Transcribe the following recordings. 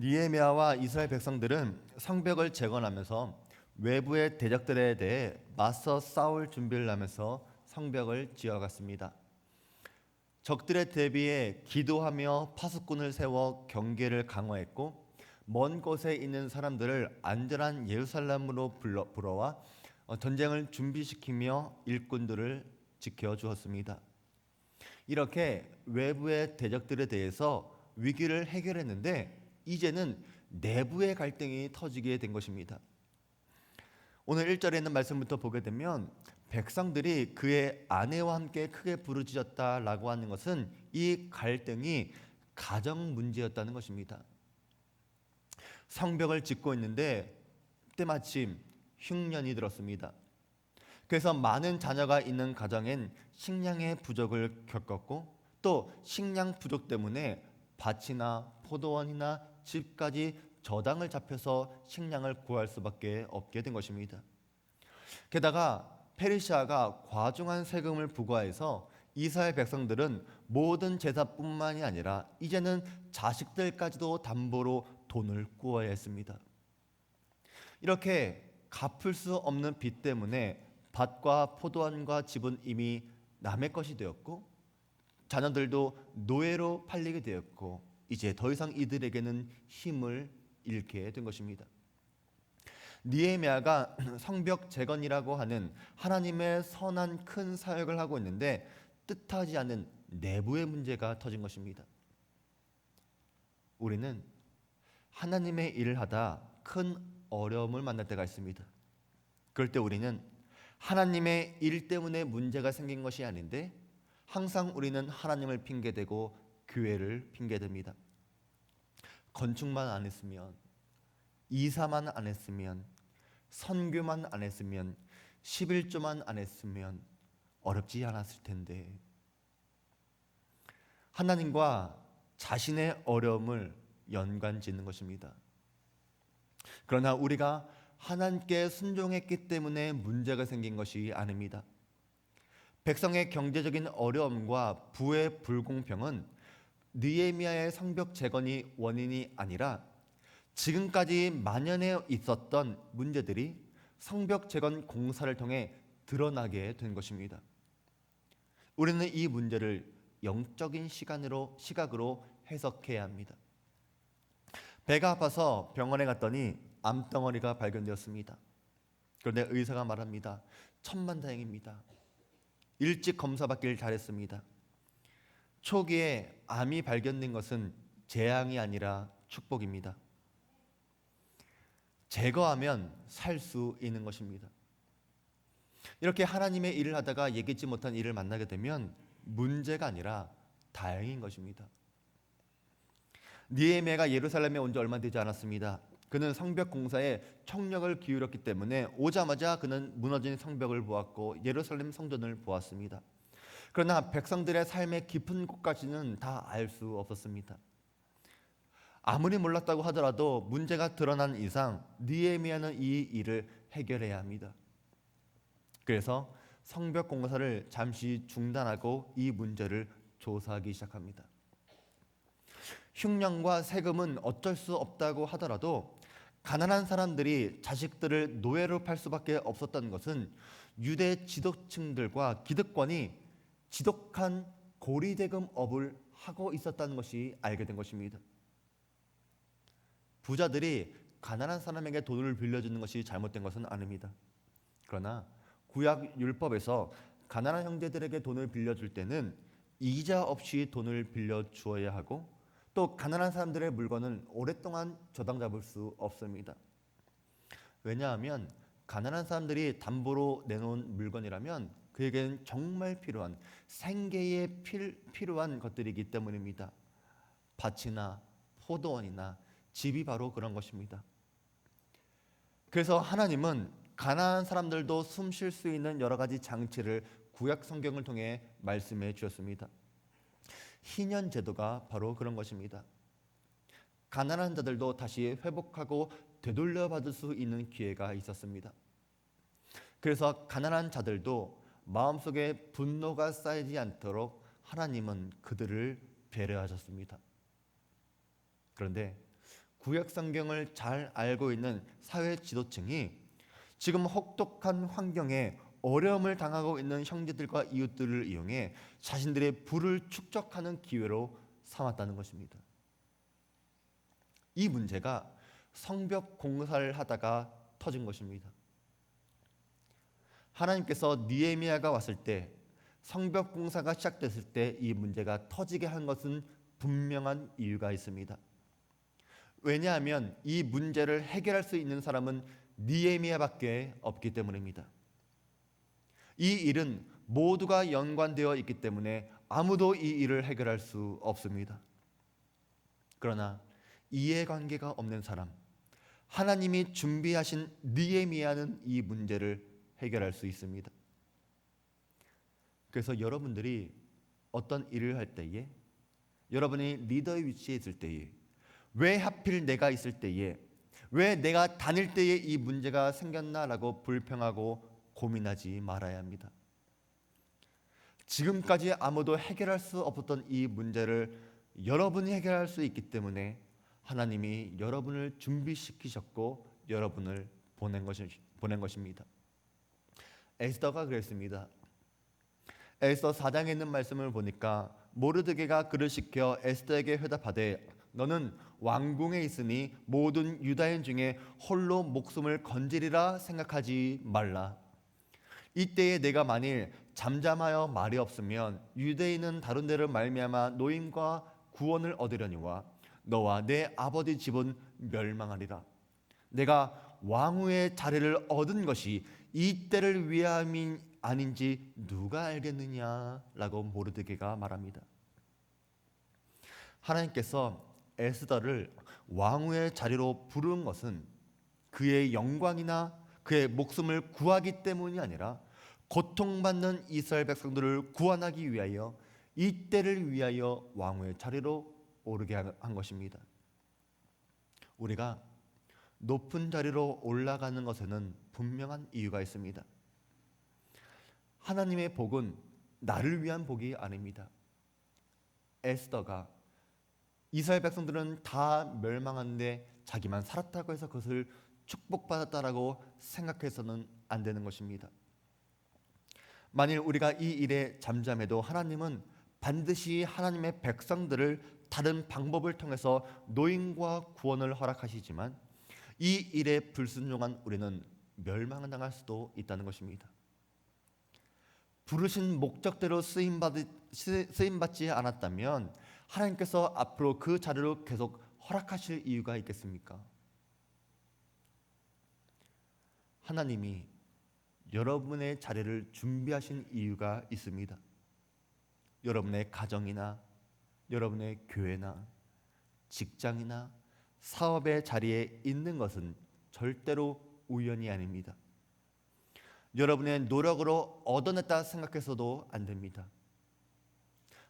느헤미야와 이스라엘 백성들은 성벽을 재건하면서 외부의 대적들에 대해 맞서 싸울 준비를 하면서 성벽을 지어갔습니다. 적들에 대비해 기도하며 파수꾼을 세워 경계를 강화했고, 먼 곳에 있는 사람들을 안전한 예루살렘으로 불러와 전쟁을 준비시키며 일꾼들을 지켜주었습니다. 이렇게 외부의 대적들에 대해서 위기를 해결했는데, 이제는 내부의 갈등이 터지게 된 것입니다. 오늘 1절에 있는 말씀부터 보게 되면 백성들이 그의 아내와 함께 크게 부르짖었다라고 하는 것은 이 갈등이 가정 문제였다는 것입니다. 성벽을 짓고 있는데 때마침 흉년이 들었습니다. 그래서 많은 자녀가 있는 가정엔 식량의 부족을 겪었고, 또 식량 부족 때문에 밭이나 포도원이나 집까지 저당을 잡혀서 식량을 구할 수밖에 없게 된 것입니다. 게다가 페르시아가 과중한 세금을 부과해서 이스라엘 백성들은 모든 제사뿐만이 아니라 이제는 자식들까지도 담보로 돈을 구워야 했습니다. 이렇게 갚을 수 없는 빚 때문에 밭과 포도원과 집은 이미 남의 것이 되었고, 자녀들도 노예로 팔리게 되었고, 이제 더 이상 이들에게는 힘을 잃게 된 것입니다. 느헤미야가 성벽 재건이라고 하는 하나님의 선한 큰 사역을 하고 있는데 뜻하지 않은 내부의 문제가 터진 것입니다. 우리는 하나님의 일을 하다 큰 어려움을 만날 때가 있습니다. 그럴 때 우리는 하나님의 일 때문에 문제가 생긴 것이 아닌데 항상 우리는 하나님을 핑계대고 교회를 핑계댑니다. 건축만 안 했으면, 이사만 안 했으면, 선교만 안 했으면, 11조만 안 했으면 어렵지 않았을 텐데. 하나님과 자신의 어려움을 연관짓는 것입니다. 그러나 우리가 하나님께 순종했기 때문에 문제가 생긴 것이 아닙니다. 백성의 경제적인 어려움과 부의 불공평은 느헤미야의 성벽 재건이 원인이 아니라 지금까지 만연해 있었던 문제들이 성벽 재건 공사를 통해 드러나게 된 것입니다. 우리는 이 문제를 영적인 시각으로 해석해야 합니다. 배가 아파서 병원에 갔더니 암덩어리가 발견되었습니다. 그런데 의사가 말합니다. 천만다행입니다. 일찍 검사받길 잘했습니다. 초기에 암이 발견된 것은 재앙이 아니라 축복입니다. 제거하면 살 수 있는 것입니다. 이렇게 하나님의 일을 하다가 예기치 못한 일을 만나게 되면 문제가 아니라 다행인 것입니다. 느헤미야가 예루살렘에 온 지 얼마 되지 않았습니다. 그는 성벽 공사에 총력을 기울였기 때문에 오자마자 그는 무너진 성벽을 보았고 예루살렘 성전을 보았습니다. 그러나 백성들의 삶의 깊은 곳까지는 다 알 수 없었습니다. 아무리 몰랐다고 하더라도 문제가 드러난 이상 느헤미야는 이 일을 해결해야 합니다. 그래서 성벽 공사를 잠시 중단하고 이 문제를 조사하기 시작합니다. 흉년과 세금은 어쩔 수 없다고 하더라도 가난한 사람들이 자식들을 노예로 팔 수밖에 없었던 것은 유대 지도층들과 기득권이 지독한 고리대금업을 하고 있었다는 것이 알게 된 것입니다. 부자들이 가난한 사람에게 돈을 빌려주는 것이 잘못된 것은 아닙니다. 그러나 구약 율법에서 가난한 형제들에게 돈을 빌려줄 때는 이자 없이 돈을 빌려주어야 하고, 또 가난한 사람들의 물건은 오랫동안 저당 잡을 수 없습니다. 왜냐하면 가난한 사람들이 담보로 내놓은 물건이라면 그에게는 정말 필요한 생계에 필요한 것들이기 때문입니다. 밭이나 포도원이나 집이 바로 그런 것입니다. 그래서 하나님은 가난한 사람들도 숨 쉴 수 있는 여러 가지 장치를 구약 성경을 통해 말씀해 주셨습니다. 희년 제도가 바로 그런 것입니다. 가난한 자들도 다시 회복하고 되돌려 받을 수 있는 기회가 있었습니다. 그래서 가난한 자들도 마음속에 분노가 쌓이지 않도록 하나님은 그들을 배려하셨습니다. 그런데 구약 성경을 잘 알고 있는 사회 지도층이 지금 혹독한 환경에 어려움을 당하고 있는 형제들과 이웃들을 이용해 자신들의 부를 축적하는 기회로 삼았다는 것입니다. 이 문제가 성벽 공사를 하다가 터진 것입니다. 하나님께서 느헤미야가 왔을 때, 성벽 공사가 시작됐을 때 이 문제가 터지게 한 것은 분명한 이유가 있습니다. 왜냐하면 이 문제를 해결할 수 있는 사람은 느헤미야밖에 없기 때문입니다. 이 일은 모두가 연관되어 있기 때문에 아무도 이 일을 해결할 수 없습니다. 그러나 이해관계가 없는 사람, 하나님이 준비하신 느헤미야는 이 문제를 해결할 수 있습니다. 그래서 여러분들이 어떤 일을 할 때에, 여러분이 리더의 위치에 있을 때에, 왜 하필 내가 있을 때에, 왜 내가 다닐 때에 이 문제가 생겼나라고 불평하고 고민하지 말아야 합니다. 지금까지 아무도 해결할 수 없었던 이 문제를 여러분이 해결할 수 있기 때문에 하나님이 여러분을 준비시키셨고 여러분을 보낸 것입니다. 에스더가 그랬습니다. 에스더 4장에 있는 말씀을 보니까 모르드게가 그를 시켜 에스더에게 회답하되 너는 왕궁에 있으니 모든 유다인 중에 홀로 목숨을 건지리라 생각하지 말라. 이때에 내가 만일 잠잠하여 말이 없으면 유대인은 다른 데를 말미암아 노임과 구원을 얻으려니와 너와 내 아버지 집은 멸망하리라. 내가 왕후의 자리를 얻은 것이 이 때를 위함이 아닌지 누가 알겠느냐라고 모르드게가 말합니다. 하나님께서 에스더를 왕후의 자리로 부른 것은 그의 영광이나 그의 목숨을 구하기 때문이 아니라 고통받는 이스라엘 백성들을 구원하기 위하여 이 때를 위하여 왕후의 자리로 오르게 한 것입니다. 우리가 높은 자리로 올라가는 것에는 분명한 이유가 있습니다. 하나님의 복은 나를 위한 복이 아닙니다. 에스더가 이스라엘 백성들은 다 멸망하는데 자기만 살았다고 해서 그것을 축복받았다라고 생각해서는 안 되는 것입니다. 만일 우리가 이 일에 잠잠해도 하나님은 반드시 하나님의 백성들을 다른 방법을 통해서 노임과 구원을 허락하시지만 이 일에 불순종한 우리는 멸망당할 수도 있다는 것입니다. 부르신 목적대로 쓰임받지 않았다면 하나님께서 앞으로 그 자리로 계속 허락하실 이유가 있겠습니까? 하나님이 여러분의 자리를 준비하신 이유가 있습니다. 여러분의 가정이나 여러분의 교회나 직장이나 사업의 자리에 있는 것은 절대로 우연이 아닙니다. 여러분의 노력으로 얻어냈다 생각해서도 안 됩니다.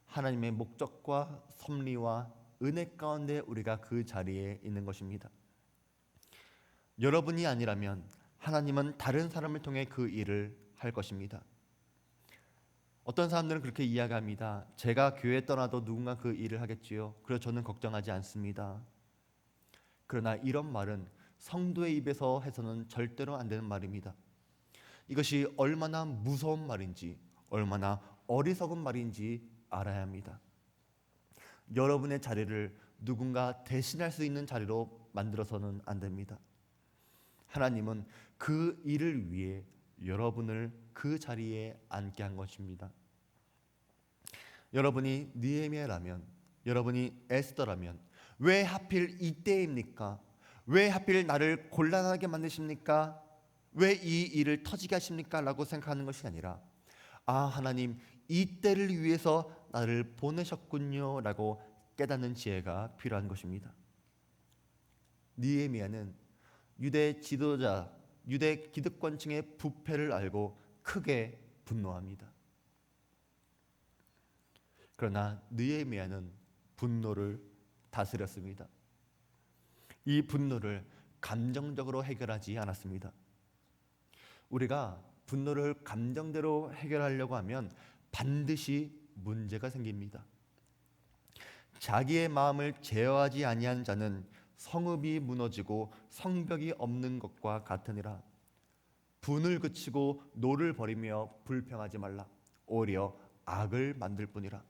하나님의 목적과 섭리와 은혜 가운데 우리가 그 자리에 있는 것입니다. 여러분이 아니라면 하나님은 다른 사람을 통해 그 일을 할 것입니다. 어떤 사람들은 그렇게 이야기합니다. 제가 교회 떠나도 누군가 그 일을 하겠지요. 그래서 저는 걱정하지 않습니다. 그러나 이런 말은 성도의 입에서 해서는 절대로 안 되는 말입니다. 이것이 얼마나 무서운 말인지, 얼마나 어리석은 말인지 알아야 합니다. 여러분의 자리를 누군가 대신할 수 있는 자리로 만들어서는 안 됩니다. 하나님은 그 일을 위해 여러분을 그 자리에 앉게 한 것입니다. 여러분이 느헤미야라면, 여러분이 에스더라면 왜 하필 이때입니까? 왜 하필 나를 곤란하게 만드십니까? 왜 이 일을 터지게 하십니까? 라고 생각하는 것이 아니라 하나님 이 때를 위해서 나를 보내셨군요 라고 깨닫는 지혜가 필요한 것입니다. 느헤미야는 유대 지도자, 유대 기득권층의 부패를 알고 크게 분노합니다. 그러나 느헤미야는 분노를 다스렸습니다. 이 분노를 감정적으로 해결하지 않았습니다. 우리가 분노를 감정대로 해결하려고 하면 반드시 문제가 생깁니다. 자기의 마음을 제어하지 아니한 자는 성읍이 무너지고 성벽이 없는 것과 같으니라. 분을 그치고 노를 버리며 불평하지 말라. 오히려 악을 만들 뿐이라.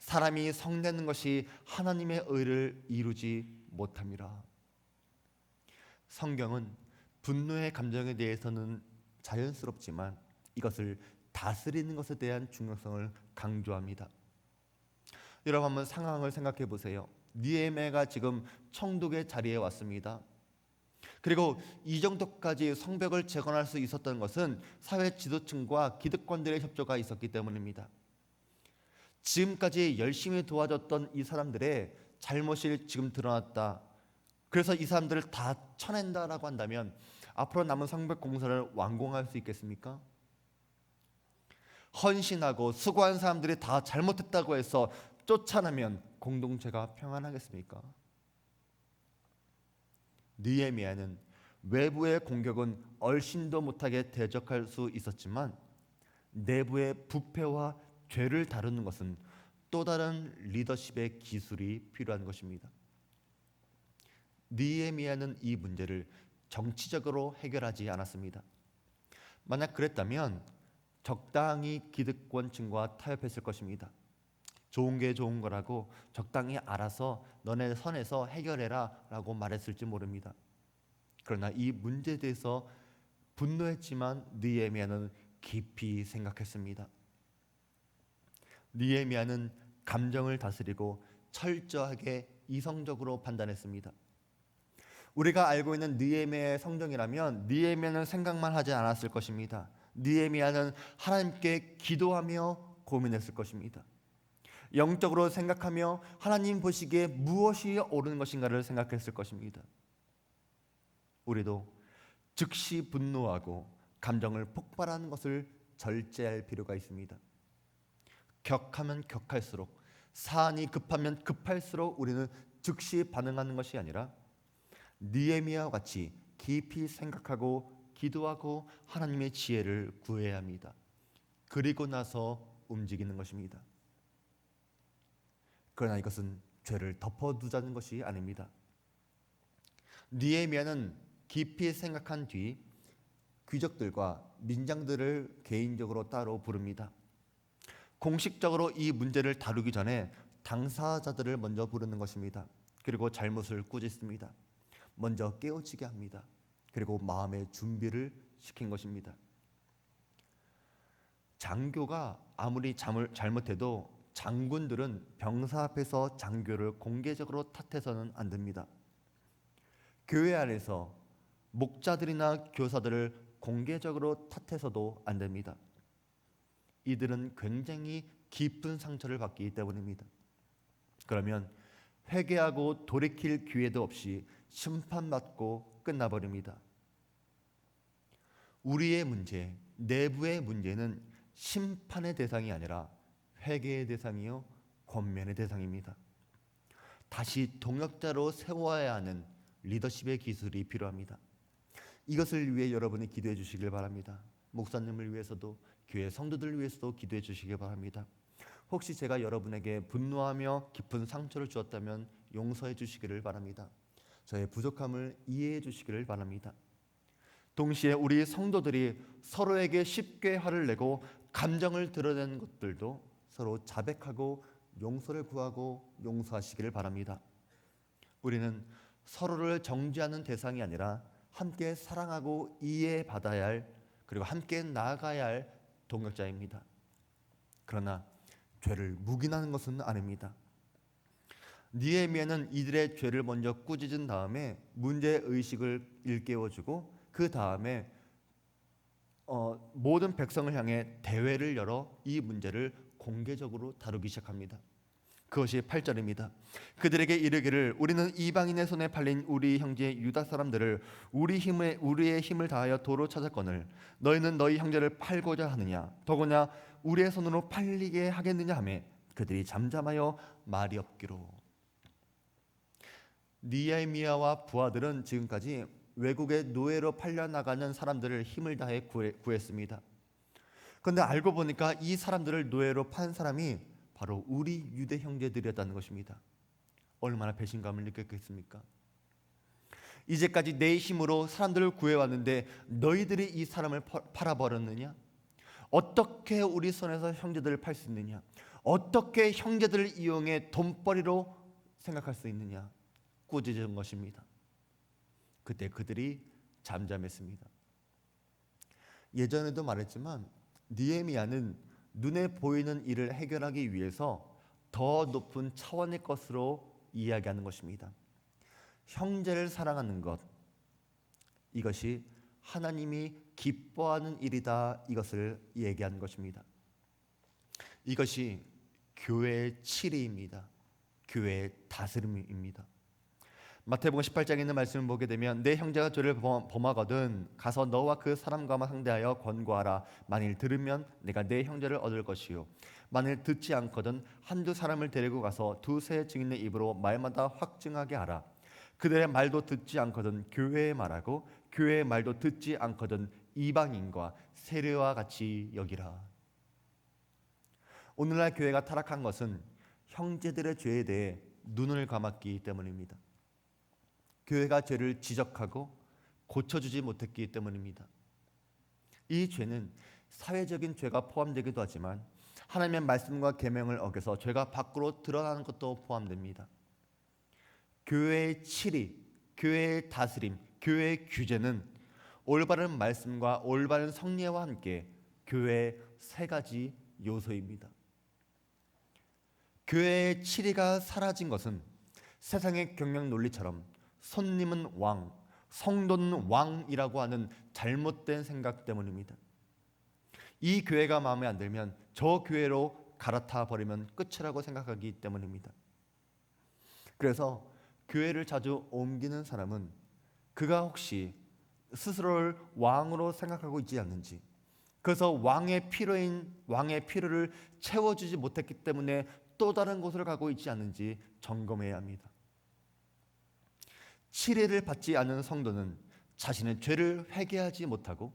사람이 성내는 것이 하나님의 의를 이루지 못함이라. 성경은 분노의 감정에 대해서는 자연스럽지만 이것을 다스리는 것에 대한 중요성을 강조합니다. 여러분 한번 상황을 생각해 보세요. 느헤미야가 지금 총독의 자리에 왔습니다. 그리고 이 정도까지 성벽을 재건할 수 있었던 것은 사회 지도층과 기득권들의 협조가 있었기 때문입니다. 지금까지 열심히 도와줬던 이 사람들의 잘못이 지금 드러났다. 그래서 이 사람들을 다 쳐낸다라고 한다면 앞으로 남은 성벽 공사를 완공할 수 있겠습니까? 헌신하고 수고한 사람들이 다 잘못했다고 해서 쫓아내면 공동체가 평안하겠습니까? 느헤미야는 외부의 공격은 얼씬도 못하게 대적할 수 있었지만 내부의 부패와 죄를 다루는 것은 또 다른 리더십의 기술이 필요한 것입니다. 느헤미야는 이 문제를 정치적으로 해결하지 않았습니다. 만약 그랬다면 적당히 기득권층과 타협했을 것입니다. 좋은 게 좋은 거라고 적당히 알아서 너네 선에서 해결해라 라고 말했을지 모릅니다. 그러나 이 문제에 대해서 분노했지만 느헤미야는 깊이 생각했습니다. 느헤미야는 감정을 다스리고 철저하게 이성적으로 판단했습니다. 우리가 알고 있는 느헤미야의 성정이라면 느헤미야는 생각만 하지 않았을 것입니다. 느헤미야는 하나님께 기도하며 고민했을 것입니다. 영적으로 생각하며 하나님 보시기에 무엇이 옳은 것인가를 생각했을 것입니다. 우리도 즉시 분노하고 감정을 폭발하는 것을 절제할 필요가 있습니다. 격하면 격할수록, 사안이 급하면 급할수록 우리는 즉시 반응하는 것이 아니라 느헤미야와 같이 깊이 생각하고 기도하고 하나님의 지혜를 구해야 합니다. 그리고 나서 움직이는 것입니다. 그러나 이것은 죄를 덮어두자는 것이 아닙니다. 느헤미야는 깊이 생각한 뒤 귀족들과 민장들을 개인적으로 따로 부릅니다. 공식적으로 이 문제를 다루기 전에 당사자들을 먼저 부르는 것입니다. 그리고 잘못을 꾸짖습니다. 먼저 깨우치게 합니다. 그리고 마음의 준비를 시킨 것입니다. 장교가 아무리 잘못해도 장군들은 병사 앞에서 장교를 공개적으로 탓해서는 안 됩니다. 교회 안에서 목자들이나 교사들을 공개적으로 탓해서도 안 됩니다. 이들은 굉장히 깊은 상처를 받기 때문입니다. 그러면 회개하고 돌이킬 기회도 없이 심판받고 끝나버립니다. 우리의 문제, 내부의 문제는 심판의 대상이 아니라 회개의 대상이요 권면의 대상입니다. 다시 동역자로 세워야 하는 리더십의 기술이 필요합니다. 이것을 위해 여러분이 기도해 주시길 바랍니다. 목사님을 위해서도 교회 성도들을 위해서도 기도해 주시길 바랍니다. 혹시 제가 여러분에게 분노하며 깊은 상처를 주었다면 용서해 주시기를 바랍니다. 저의 부족함을 이해해 주시기를 바랍니다. 동시에 우리 성도들이 서로에게 쉽게 화를 내고 감정을 드러내는 것들도 서로 자백하고 용서를 구하고 용서하시기를 바랍니다. 우리는 서로를 정죄하는 대상이 아니라 함께 사랑하고 이해받아야 할, 그리고 함께 나아가야 할 동역자입니다. 그러나 죄를 묵인하는 것은 아닙니다. 느헤미야는 이들의 죄를 먼저 꾸짖은 다음에 문제의식을 일깨워주고 그 다음에 모든 백성을 향해 대회를 열어 이 문제를 공개적으로 다루기 시작합니다. 그것이 8절입니다. 그들에게 이르기를 우리는 이방인의 손에 팔린 우리 형제 유다 사람들을 우리의 힘을 다하여 도로 찾았거늘 너희는 너희 형제를 팔고자 하느냐 더구나 우리의 손으로 팔리게 하겠느냐 하매 그들이 잠잠하여 말이 없기로. 느헤미야와 부하들은 지금까지 외국의 노예로 팔려나가는 사람들을 힘을 다해 구했습니다. 그런데 알고 보니까 이 사람들을 노예로 판 사람이 바로 우리 유대 형제들이었다는 것입니다. 얼마나 배신감을 느꼈겠습니까? 이제까지 내 힘으로 사람들을 구해왔는데 너희들이 이 사람을 팔아버렸느냐? 어떻게 우리 손에서 형제들을 팔 수 있느냐? 어떻게 형제들을 이용해 돈벌이로 생각할 수 있느냐? 꾸짖은 것입니다. 그때 그들이 잠잠했습니다. 예전에도 말했지만 느헤미야는 눈에 보이는 일을 해결하기 위해서 더 높은 차원의 것으로 이야기하는 것입니다. 형제를 사랑하는 것, 이것이 하나님이 기뻐하는 일이다, 이것을 얘기하는 것입니다. 이것이 교회의 치리입니다. 교회의 다스림입니다. 마태복음 18장에 있는 말씀을 보게 되면 내 형제가 죄를 범하거든 가서 너와 그 사람과만 상대하여 권고하라. 만일 들으면 내가 내 형제를 얻을 것이요 만일 듣지 않거든 한두 사람을 데리고 가서 두세 증인의 입으로 말마다 확증하게 하라. 그들의 말도 듣지 않거든 교회의 말하고 교회의 말도 듣지 않거든 이방인과 세례와 같이 여기라. 오늘날 교회가 타락한 것은 형제들의 죄에 대해 눈을 감았기 때문입니다. 교회가 죄를 지적하고 고쳐주지 못했기 때문입니다. 이 죄는 사회적인 죄가 포함되기도 하지만 하나님의 말씀과 계명을 어겨서 죄가 밖으로 드러나는 것도 포함됩니다. 교회의 치리, 교회의 다스림, 교회의 규제는 올바른 말씀과 올바른 성례와 함께 교회의 세 가지 요소입니다. 교회의 치리가 사라진 것은 세상의 경영 논리처럼 손님은 왕, 성도는 왕이라고 하는 잘못된 생각 때문입니다. 이 교회가 마음에 안 들면 저 교회로 갈아타 버리면 끝이라고 생각하기 때문입니다. 그래서 교회를 자주 옮기는 사람은 그가 혹시 스스로를 왕으로 생각하고 있지 않는지, 그래서 왕의 필요를 채워주지 못했기 때문에 또 다른 곳을 가고 있지 않는지 점검해야 합니다. 치례를 받지 않은 성도는 자신의 죄를 회개하지 못하고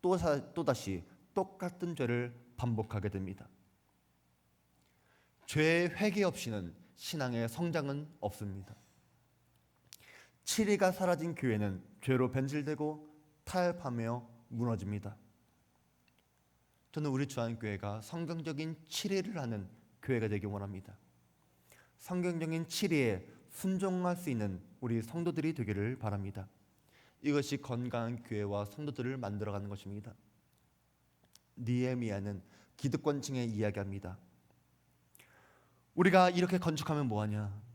또다시 똑같은 죄를 반복하게 됩니다. 죄의 회개 없이는 신앙의 성장은 없습니다. 치리가 사라진 교회는 죄로 변질되고 타협하며 무너집니다. 저는 우리 주한교회가 성경적인 치리를 하는 교회가 되기 원합니다. 성경적인 치리에 순종할 수 있는 우리 성도들이 되기를 바랍니다. 이것이 건강한 교회와 성도들을 만들어가는 것입니다. 느헤미야는 기득권층에 이야기합니다. 우리가 이렇게 건축하면 뭐하냐?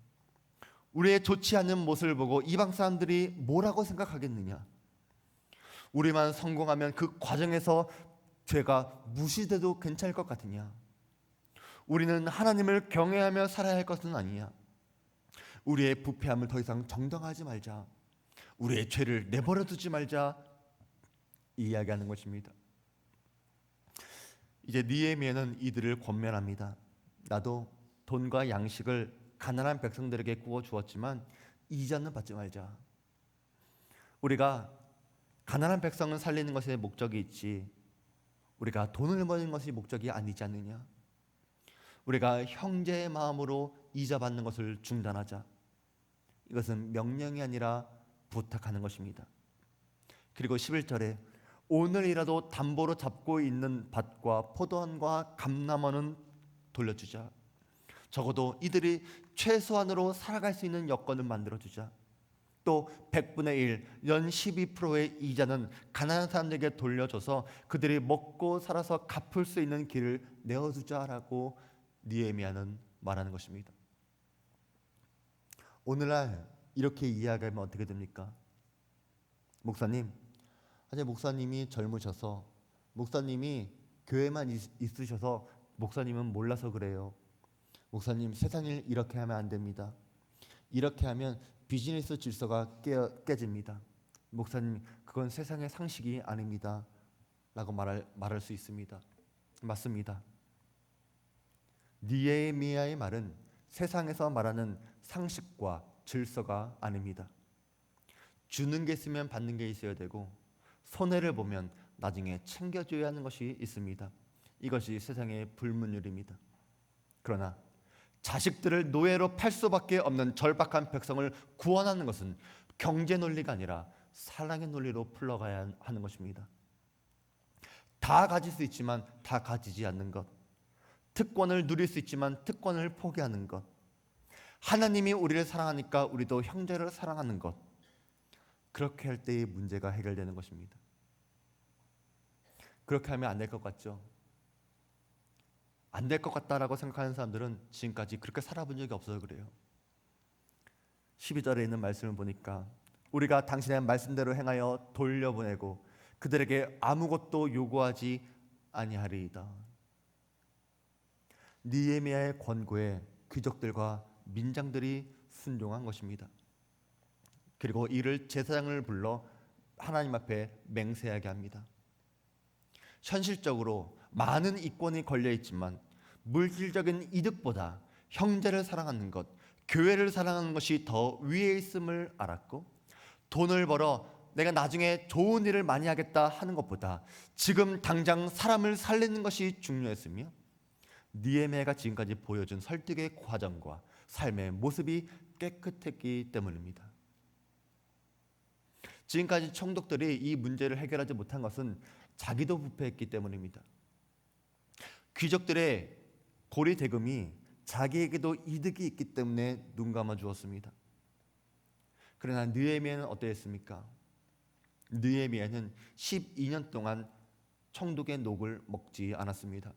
우리의 좋지 않은 모습을 보고 이방 사람들이 뭐라고 생각하겠느냐? 우리만 성공하면 그 과정에서 죄가 무시돼도 괜찮을 것 같으냐? 우리는 하나님을 경외하며 살아야 할 것은 아니냐? 우리의 부패함을 더 이상 정당하지 말자. 우리의 죄를 내버려 두지 말자. 이야기하는 것입니다. 이제 느헤미야는 이들을 권면합니다. 나도 돈과 양식을 가난한 백성들에게 구워 주었지만 이자는 받지 말자. 우리가 가난한 백성을 살리는 것에 목적이 있지 우리가 돈을 버는 것이 목적이 아니지 않느냐. 우리가 형제의 마음으로 이자 받는 것을 중단하자. 이것은 명령이 아니라 부탁하는 것입니다. 그리고 11절에 오늘이라도 담보로 잡고 있는 밭과 포도원과 감람원은 돌려주자. 적어도 이들이 최소한으로 살아갈 수 있는 여건을 만들어주자. 또 100분의 1, 연 12%의 이자는 가난한 사람들에게 돌려줘서 그들이 먹고 살아서 갚을 수 있는 길을 내어주자라고 느헤미야는 말하는 것입니다. 오늘날 이렇게 이야기하면 어떻게 됩니까? 목사님, 아직 목사님이 젊으셔서 목사님이 교회만 있으셔서 목사님은 몰라서 그래요. 목사님, 세상일 이렇게 하면 안 됩니다. 이렇게 하면 비즈니스 질서가 깨집니다. 목사님, 그건 세상의 상식이 아닙니다. 라고 말할 수 있습니다. 맞습니다. 느헤미야의 말은 세상에서 말하는 상식과 질서가 아닙니다. 주는 게 있으면 받는 게 있어야 되고 손해를 보면 나중에 챙겨줘야 하는 것이 있습니다. 이것이 세상의 불문율입니다. 그러나 자식들을 노예로 팔 수밖에 없는 절박한 백성을 구원하는 것은 경제 논리가 아니라 사랑의 논리로 풀러가야 하는 것입니다. 다 가질 수 있지만 다 가지지 않는 것, 특권을 누릴 수 있지만 특권을 포기하는 것, 하나님이 우리를 사랑하니까 우리도 형제를 사랑하는 것, 그렇게 할 때의 문제가 해결되는 것입니다. 그렇게 하면 안 될 것 같죠? 안 될 것 같다라고 생각하는 사람들은 지금까지 그렇게 살아본 적이 없어서 그래요. 12절에 있는 말씀을 보니까 우리가 당신의 말씀대로 행하여 돌려보내고 그들에게 아무것도 요구하지 아니하리이다. 느헤미야의 권고에 귀족들과 민장들이 순종한 것입니다. 그리고 이를 제사장을 불러 하나님 앞에 맹세하게 합니다. 현실적으로 많은 이권이 걸려 있지만 물질적인 이득보다 형제를 사랑하는 것, 교회를 사랑하는 것이 더 위에 있음을 알았고, 돈을 벌어 내가 나중에 좋은 일을 많이 하겠다 하는 것보다 지금 당장 사람을 살리는 것이 중요했으며, 느헤미야가 지금까지 보여준 설득의 과정과 삶의 모습이 깨끗했기 때문입니다. 지금까지 총독들이 이 문제를 해결하지 못한 것은 자기도 부패했기 때문입니다. 귀족들의 고리 대금이 자기에게도 이득이 있기 때문에 눈 감아 주었습니다. 그러나 느헤미야는 어떠했습니까? 느헤미야는 12년 동안 총독의 녹을 먹지 않았습니다.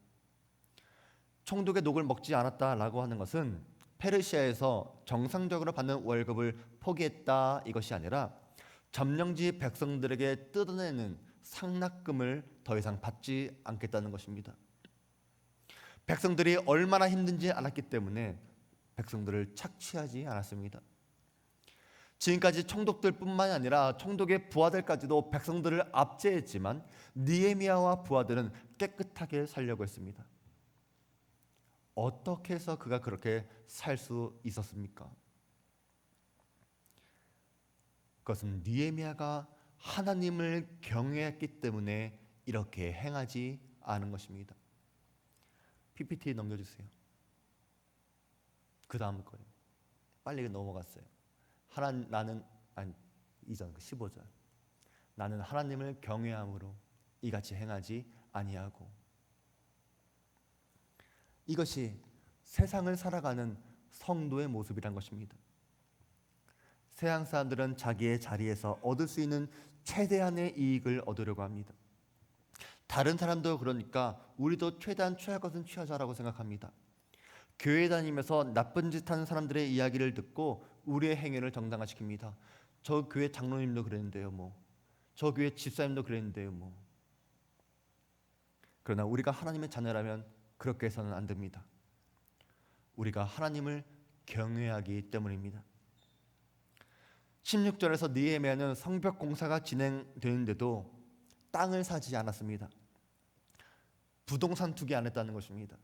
총독의 녹을 먹지 않았다라고 하는 것은 페르시아에서 정상적으로 받는 월급을 포기했다 이것이 아니라 점령지 백성들에게 뜯어내는 상납금을 더 이상 받지 않겠다는 것입니다. 백성들이 얼마나 힘든지 알았기 때문에 백성들을 착취하지 않았습니다. 지금까지 총독들뿐만이 아니라 총독의 부하들까지도 백성들을 압제했지만 느헤미야와 부하들은 깨끗하게 살려고 했습니다. 어떻게 해서 그가 그렇게 살 수 있었습니까? 그것은 느헤미야가 하나님을 경외했기 때문에 이렇게 행하지 않은 것입니다. PPT 넘겨주세요. 그 다음 거예요. 빨리 넘어갔어요. 이전 15절. 나는 하나님을 경외함으로 이같이 행하지 아니하고. 이것이 세상을 살아가는 성도의 모습이란 것입니다. 세상 사람들은 자기의 자리에서 얻을 수 있는 최대한의 이익을 얻으려고 합니다. 다른 사람도 그러니까 우리도 최대한 취할 것은 취하자라고 생각합니다. 교회 다니면서 나쁜 짓 하는 사람들의 이야기를 듣고 우리의 행위를 정당화시킵니다. 저 교회 장로님도 그랬는데요, 저 교회 집사님도 그랬는데요, 그러나 우리가 하나님의 자녀라면 그렇게 해서는 안 됩니다. 우리가 하나님을 경외하기 때문입니다. 16절에서 느헤미야는 성벽 공사가 진행되는데도 땅을 사지 않았습니다. 부동산 투기 안 했다는 것입니다.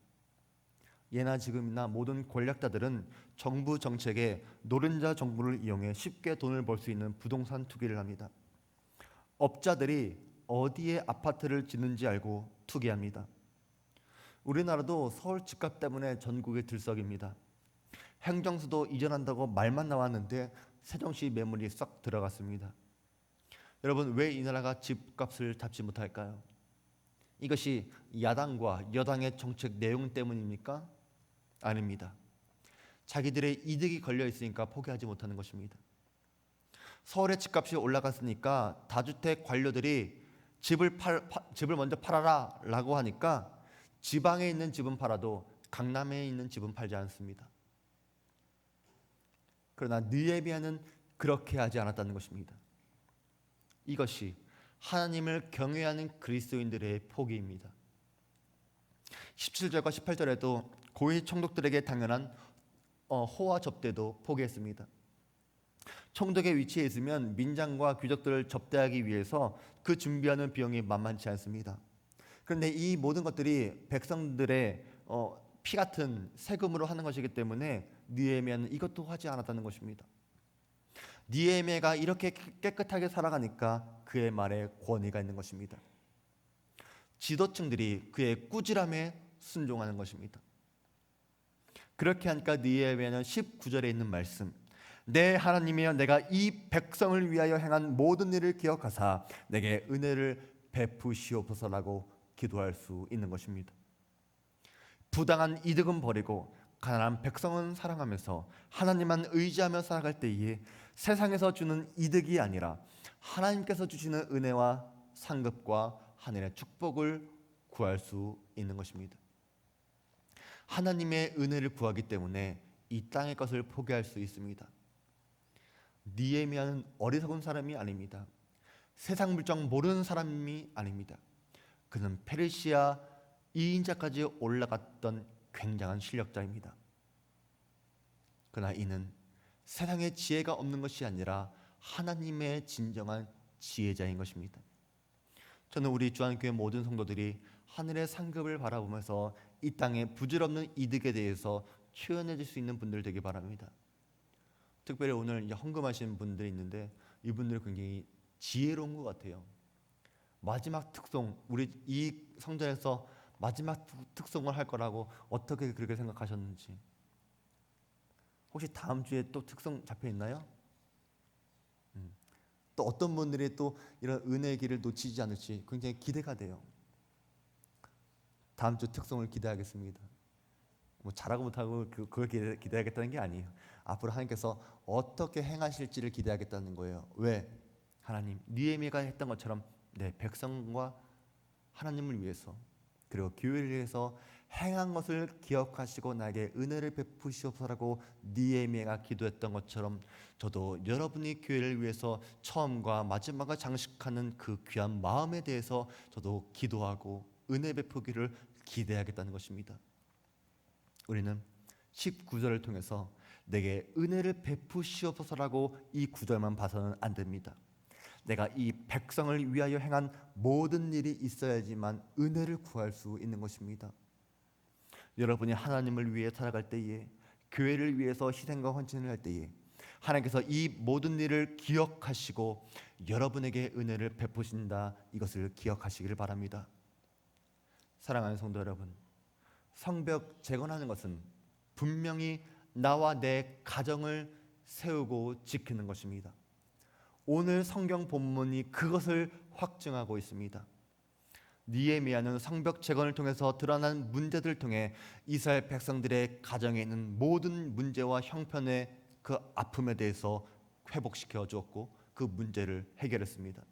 예나 지금이나 모든 권력자들은 정부 정책에 노른자 정부를 이용해 쉽게 돈을 벌 수 있는 부동산 투기를 합니다. 업자들이 어디에 아파트를 짓는지 알고 투기합니다. 우리나라도 서울 집값 때문에 전국에 들썩입니다. 행정수도 이전한다고 말만 나왔는데 세종시 매물이 싹 들어갔습니다. 여러분, 왜 이 나라가 집값을 잡지 못할까요? 이것이 야당과 여당의 정책 내용 때문입니까? 아닙니다. 자기들의 이득이 걸려 있으니까 포기하지 못하는 것입니다. 서울의 집값이 올라갔으니까 다주택 관료들이 집을 먼저 팔아라 라고 하니까 지방에 있는 집은 팔아도 강남에 있는 집은 팔지 않습니다. 그러나 느헤미야는 그렇게 하지 않았다는 것입니다. 이것이 하나님을 경외하는 그리스도인들의 포기입니다. 17절과 18절에도 고위 총독들에게 당연한 호화 접대도 포기했습니다. 총독의 위치에 있으면 민장과 귀족들을 접대하기 위해서 그 준비하는 비용이 만만치 않습니다. 그런데 이 모든 것들이 백성들의 피 같은 세금으로 하는 것이기 때문에 느헤미야는 이것도 하지 않았다는 것입니다. 느헤미야가 이렇게 깨끗하게 살아가니까 그의 말에 권위가 있는 것입니다. 지도층들이 그의 꾸지람에 순종하는 것입니다. 그렇게 하니까 느헤미야는 19절에 있는 말씀, 내 하나님이여 내가 이 백성을 위하여 행한 모든 일을 기억하사 내게 은혜를 베푸시옵소서라고 기도할 수 있는 것입니다. 부당한 이득은 버리고 가난한 백성은 사랑하면서 하나님만 의지하며 살아갈 때에 세상에서 주는 이득이 아니라 하나님께서 주시는 은혜와 상급과 하늘의 축복을 구할 수 있는 것입니다. 하나님의 은혜를 구하기 때문에 이 땅의 것을 포기할 수 있습니다. 느헤미야는 어리석은 사람이 아닙니다. 세상 물정 모르는 사람이 아닙니다. 그는 페르시아 2인자까지 올라갔던 굉장한 실력자입니다. 그러나 이는 세상의 지혜가 없는 것이 아니라 하나님의 진정한 지혜자인 것입니다. 저는 우리 주안교회 모든 성도들이 하늘의 상급을 바라보면서 이 땅의 부질없는 이득에 대해서 표현해줄 수 있는 분들 되기 바랍니다. 특별히 오늘 헌금하신 분들이 있는데 이분들 굉장히 지혜로운 것 같아요. 마지막 특송, 우리 이 성전에서 마지막 특송을 할 거라고 어떻게 그렇게 생각하셨는지. 혹시 다음 주에 또 특송 잡혀 있나요? 또 어떤 분들이 또 이런 은혜의 길을 놓치지 않을지 굉장히 기대가 돼요. 다음 주 특송을 기대하겠습니다. 뭐 잘하고 못하고 그걸 기대하겠다는 게 아니에요. 앞으로 하나님께서 어떻게 행하실지를 기대하겠다는 거예요. 왜? 하나님 느헤미야가 했던 것처럼 내 백성과 하나님을 위해서 그리고 교회를 위해서 행한 것을 기억하시고 나에게 은혜를 베푸시옵소서라고 느헤미야가 기도했던 것처럼 저도 여러분이 교회를 위해서 처음과 마지막을 장식하는 그 귀한 마음에 대해서 저도 기도하고 은혜 베푸기를 기대하겠다는 것입니다. 우리는 19절을 통해서 내게 은혜를 베푸시옵소서라고 이 구절만 봐서는 안 됩니다. 내가 이 백성을 위하여 행한 모든 일이 있어야지만 은혜를 구할 수 있는 것입니다. 여러분이 하나님을 위해 살아갈 때에, 교회를 위해서 희생과 헌신을 할 때에 하나님께서 이 모든 일을 기억하시고 여러분에게 은혜를 베푸신다, 이것을 기억하시기를 바랍니다. 사랑하는 성도 여러분, 성벽 재건하는 것은 분명히 나와 내 가정을 세우고 지키는 것입니다. 오늘 성경 본문이 그것을 확증하고 있습니다. 느헤미야는 성벽 재건을 통해서 드러난 문제들을 통해 이스라엘 백성들의 가정에 있는 모든 문제와 형편의 그 아픔에 대해서 회복시켜 주었고 그 문제를 해결했습니다.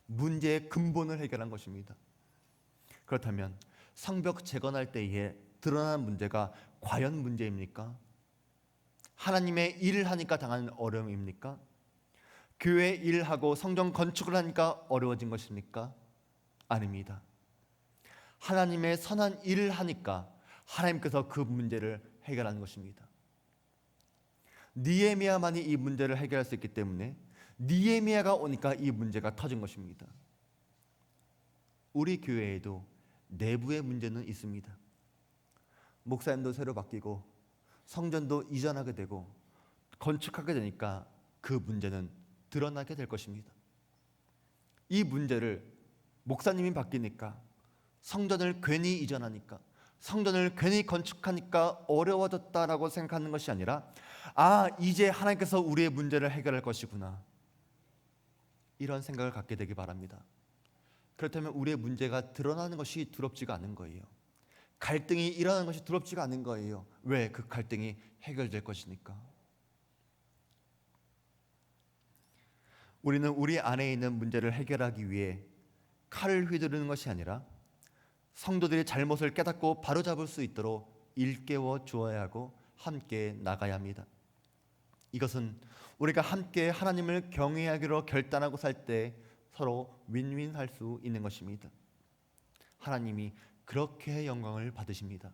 문제의 근본을 해결한 것입니다. 그렇다면 성벽 재건할 때에 드러난 문제가 과연 문제입니까? 하나님의 일을 하니까 당하는 어려움입니까? 교회 일을 하고 성전 건축을 하니까 어려워진 것입니까? 아닙니다. 하나님의 선한 일을 하니까 하나님께서 그 문제를 해결하는 것입니다. 느헤미야만이 이 문제를 해결할 수 있기 때문에 느헤미야가 오니까 이 문제가 터진 것입니다. 우리 교회에도 내부의 문제는 있습니다. 목사님도 새로 바뀌고 성전도 이전하게 되고 건축하게 되니까 그 문제는 드러나게 될 것입니다. 이 문제를 목사님이 바뀌니까, 성전을 괜히 이전하니까, 성전을 괜히 건축하니까 어려워졌다라고 생각하는 것이 아니라 이제 하나님께서 우리의 문제를 해결할 것이구나, 이런 생각을 갖게 되기 바랍니다. 그렇다면 우리의 문제가 드러나는 것이 두렵지가 않은 거예요. 갈등이 일어나는 것이 두렵지가 않은 거예요. 왜? 그 갈등이 해결될 것이니까. 우리는 우리 안에 있는 문제를 해결하기 위해 칼을 휘두르는 것이 아니라 성도들의 잘못을 깨닫고 바로잡을 수 있도록 일깨워 주어야 하고 함께 나가야 합니다. 이것은 우리가 함께 하나님을 경외하기로 결단하고 살 때 서로 윈윈할 수 있는 것입니다. 하나님이 그렇게 영광을 받으십니다.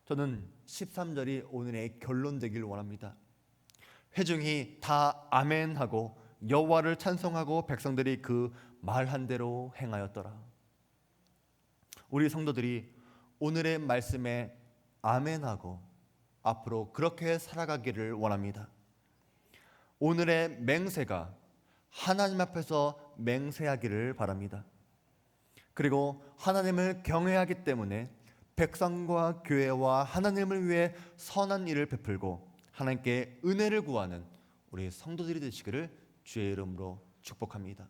저는 13절이 오늘의 결론 되길 원합니다. 회중이 다 아멘하고 여호와를 찬송하고 백성들이 그 말한 대로 행하였더라. 우리 성도들이 오늘의 말씀에 아멘하고 앞으로 그렇게 살아가기를 원합니다. 오늘의 맹세가 하나님 앞에서 맹세하기를 바랍니다. 그리고 하나님을 경외하기 때문에 백성과 교회와 하나님을 위해 선한 일을 베풀고 하나님께 은혜를 구하는 우리 성도들이 되시기를 주의 이름으로 축복합니다.